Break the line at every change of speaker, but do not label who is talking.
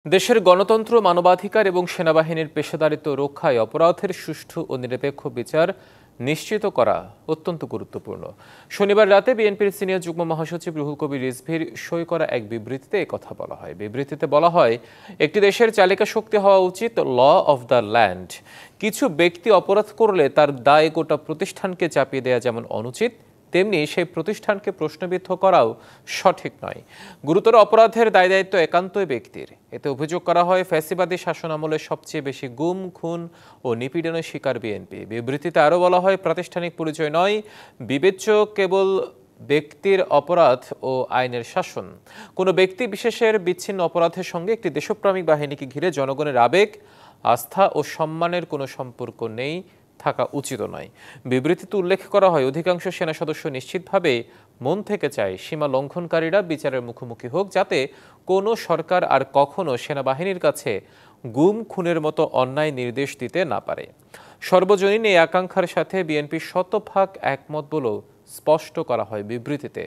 দেশের গণতন্ত্র, মানবাধিকার এবং সেনাবাহিনীর পেশাদারিত্ব রক্ষায় অপরাধের সুষ্ঠু ও নিরপেক্ষ বিচার নিশ্চিত করা অত্যন্ত গুরুত্বপূর্ণ। শনিবার রাতে বিএনপির সিনিয়র যুগ্ম মহাসচিব রুহুল কবির রিজভীর সই করা এক বিবৃতিতে কথা বলা হয়। বিবৃতিতে বলা হয়, একটি দেশের চালিকা শক্তি হওয়া উচিত ল অফ দ্য ল্যান্ড। কিছু ব্যক্তি অপরাধ করলে তার দায় গোটা প্রতিষ্ঠানকে চাপিয়ে দেওয়া যেমন অনুচিত, তেমনি সেই প্রতিষ্ঠানকে প্রশ্নবিদ্ধ করাও সঠিক নয়। গুরুতর অপরাধের দায় দায়িত্ব একান্তই ব্যক্তির। এতে অভিযোগ করা হয়, ফ্যাসিবাদী শাসনামলে সবচেয়ে বেশি গুম, খুন ও নিপীড়নের শিকার বিএনপি। বিবৃতিতে আরও বলা হয়, প্রাতিষ্ঠানিক পরিচয় নয়, বিবেচ্য কেবল ব্যক্তির অপরাধ ও আইনের শাসন। কোনো ব্যক্তি বিশেষের বিচ্ছিন্ন অপরাধের সঙ্গে একটি দেশপ্রেমিক বাহিনীকে ঘিরে জনগণের আবেগ, আস্থা ও সম্মানের কোনো সম্পর্ক নেই, থাকা উচিত নয়। বিবৃতিতে উল্লেখ করা হয়, অধিকাংশ সেনা সদস্য নিশ্চিতভাবে মন থেকে চায় সীমা লঙ্ঘনকারীরা বিচারের মুখোমুখি হোক, যাতে কোনো সরকার আর কখনো সেনাবাহিনীর কাছে গুম, খুনের মতো অন্যায় নির্দেশ দিতে না পারে। সর্বজনীন এই আকাঙ্ক্ষার সাথে বিএনপি শতভাগ একমত বলেও স্পষ্ট করা হয় বিবৃতিতে।